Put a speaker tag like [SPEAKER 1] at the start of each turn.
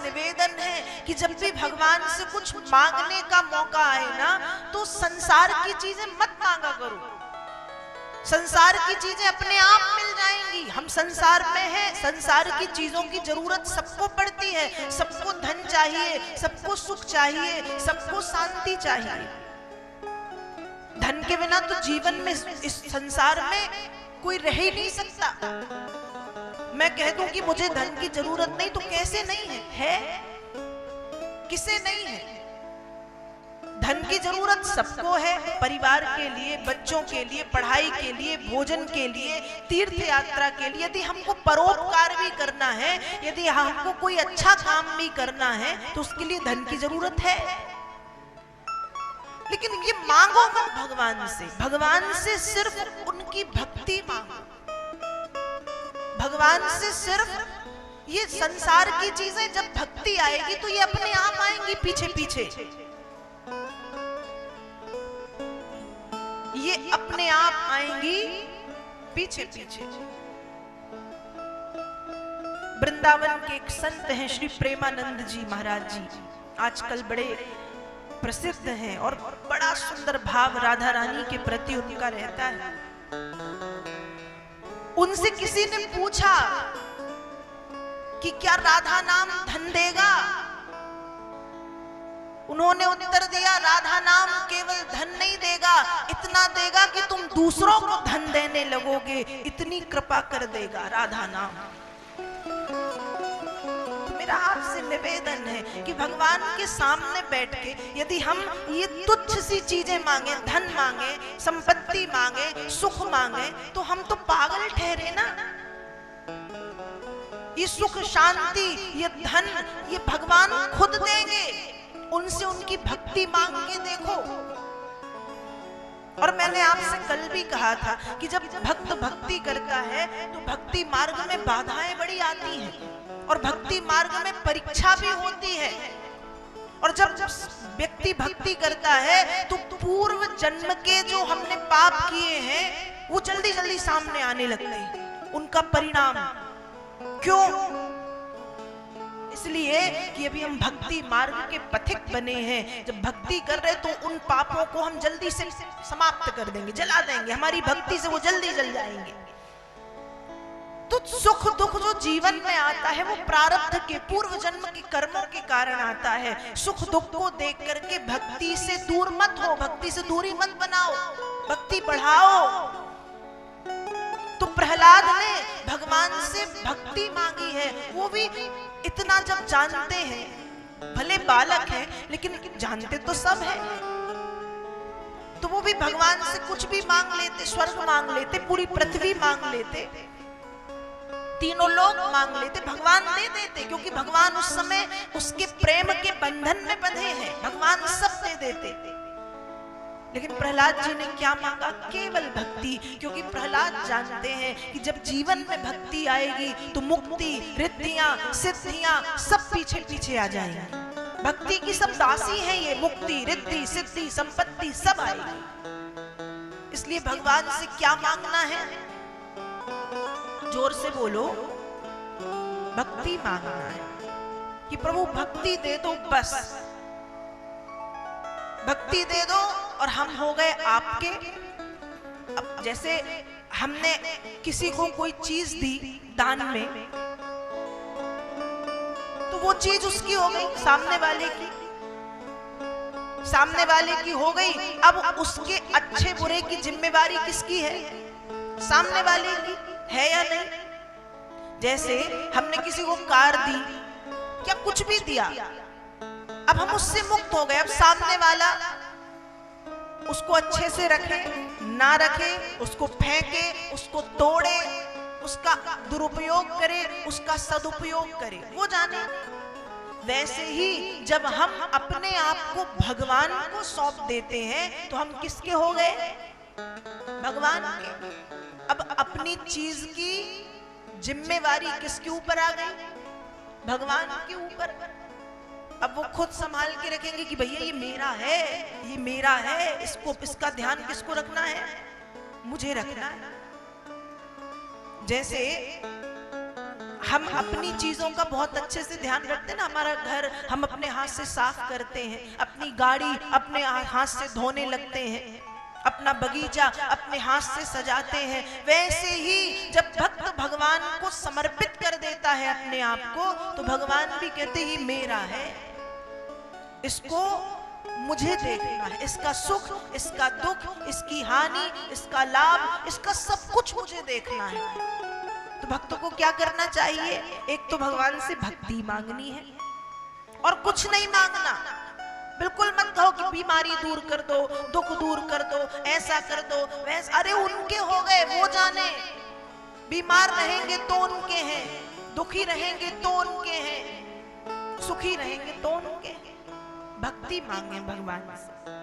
[SPEAKER 1] निवेदन है कि जब भी भगवान से कुछ मांगने का मौका आए ना, तो संसार की चीजें मत मांगा करो। संसार की चीजें अपने आप मिल जाएंगी। हम संसार में हैं, संसार की चीजों की जरूरत सबको पड़ती है। सबको धन चाहिए, सबको सुख चाहिए, सबको शांति चाहिए। धन के बिना तो जीवन में, इस संसार में कोई रह ही नहीं सकता। मैं कह दूं कि मुझे धन की जरूरत नहीं, तो कैसे नहीं है? है किसे नहीं है? धन की जरूरत सबको है, परिवार के लिए, बच्चों के लिए, पढ़ाई के लिए, भोजन के लिए, तीर्थ यात्रा के लिए। यदि हमको परोपकार भी करना है, यदि हमको कोई अच्छा काम भी करना है, तो उसके लिए धन की जरूरत है। लेकिन ये मांगो मत भगवान से। भगवान से सिर्फ उनकी भक्ति मांगो। भगवान से सिर्फ ये संसार की चीजें, जब भक्ति आएगी तो ये अपने आप आएंगी पीछे पीछे। ये अपने आप आएंगी पीछे पीछे। वृंदावन के एक संत हैं श्री प्रेमानंद जी महाराज जी, आजकल बड़े प्रसिद्ध हैं और बड़ा सुंदर भाव राधा रानी के प्रति उनका रहता है। उनसे किसी ने पूछा कि क्या राधा नाम धन देगा? उन्होंने उत्तर दिया, राधा नाम केवल धन नहीं देगा, इतना देगा कि तुम दूसरों को धन देने लगोगे, इतनी कृपा कर देगा राधा नाम। मेरा आपसे निवेदन है कि भगवान के सामने बैठ के यदि हम ये तुच्छ सी चीजें मांगे, धन मांगे, संपत्ति मांगे, सुख मांगे, तो हम तो पागल ठहरे ना। ये सुख, शांति, ये धन, ये भगवान खुद देंगे। उनसे उनकी भक्ति मांग के देखो। और मैंने आपसे कल भी कहा था कि जब भक्त भक्ति करता है तो भक्ति मार्ग में बाधाएं बड़ी आती हैं और भक्ति मार्ग में परीक्षा भी होती है। और जब व्यक्ति भक्ति करता है तो पूर्व जन्म के जो हमने पाप किए हैं वो जल्दी जल्दी सामने आने लगते हैं, उनका परिणाम। क्यों? इसलिए कि अभी हम भक्ति मार्ग के पथिक बने हैं। जब भक्ति कर रहे तो उन पापों को हम जल्दी से समाप्त कर देंगे, जला देंगे, हमारी भक्ति से वो जल्दी जल जाएंगे। तो सुख दुख जो जीवन में आता है वो प्रारब्ध के, पूर्व जन्म के कर्मों के कारण आता है। सुख दुख को देख करके भक्ति से दूर मत हो, भक्ति से दूरी मत बनाओ, भक्ति बढ़ाओ। तो प्रहलाद ने भगवान से भक्ति मांगी है, वो भी इतना जब जानते हैं, भले बालक हैं लेकिन जानते तो सब है, तो वो भी भगवान से कुछ भी मांग लेते, स्वर्ग मांग लेते, पूरी पृथ्वी मांग लेते, तीनों लोग मांग लेते, भगवान दे देते, क्योंकि भगवान उस समय उसके प्रेम के बंधन में बंधे हैं, भगवान सब दे देते। लेकिन प्रहलाद जी ने क्या मांगा? केवल भक्ति, क्योंकि प्रहलाद जानते हैं कि जब जीवन में भक्ति आएगी तो मुक्ति, रिद्धियां, सिद्धियां सब पीछे पीछे आ जाएंगी। भक्ति की सब दासी है ये, मुक्ति, रिद्धि, सिद्धि, संपत्ति सब आएगी। इसलिए भगवान से क्या मांगना है? जोर से बोलो, भक्ति मांगना है कि प्रभु भक्ति दे दो, बस भक्ति दे दो और हम हो गए आपके। अब जैसे हमने किसी को कोई चीज दी दान में, तो वो चीज उसकी हो गई, सामने वाले की, सामने वाले की हो गई। अब उसके अच्छे बुरे की जिम्मेवारी किसकी है? सामने वाले की है या नहीं? जैसे हमने किसी को कार दी, क्या कुछ भी दिया, अब हम उससे मुक्त हो गए। अब सामने वाला उसको अच्छे से रखे ना रखे, उसको फेंके, उसको तोड़े, उसका दुरुपयोग करे, उसका सदुपयोग करे, वो जाने। वैसे ही जब हम अपने आप को भगवान को सौंप देते हैं तो हम किसके हो गए? भगवान के। अब अपनी चीज की जिम्मेवारी किसके ऊपर आ गई? भगवान के ऊपर। अब वो खुद संभाल के रखेंगे कि भैया ये मेरा है, ये मेरा है, इसको, इसका ध्यान किसको रखना है? मुझे रखना है। जैसे हम अपनी चीजों का बहुत अच्छे से ध्यान रखते हैं ना। हमारा घर हम अपने हाथ से साफ करते हैं, अपनी गाड़ी अपने हाथ से धोने लगते हैं, अपना बगीचा अपने हाथ से सजाते हैं। वैसे ही जब भक्त भगवान को समर्पित कर देता है अपने आप को, तो भगवान भी कहते ही मेरा है, इसको मुझे देखना है, इसका सुख, इसका दुख, इसकी हानि, इसका लाभ, इसका सब कुछ मुझे देखना है। तो भक्तों को क्या करना चाहिए? एक तो भगवान से भक्ति मांगनी है और कुछ नहीं मांगना। बिल्कुल मत कहो कि बीमारी दूर कर दो, दुख दूर कर दो, ऐसा कर दो, वैसा। अरे उनके हो गए, वो जाने। बीमार रहेंगे तो उनके हैं, दुखी रहेंगे तो उनके हैं, सुखी रहेंगे तो उनके हैं। भक्ति मांगे भगवान से।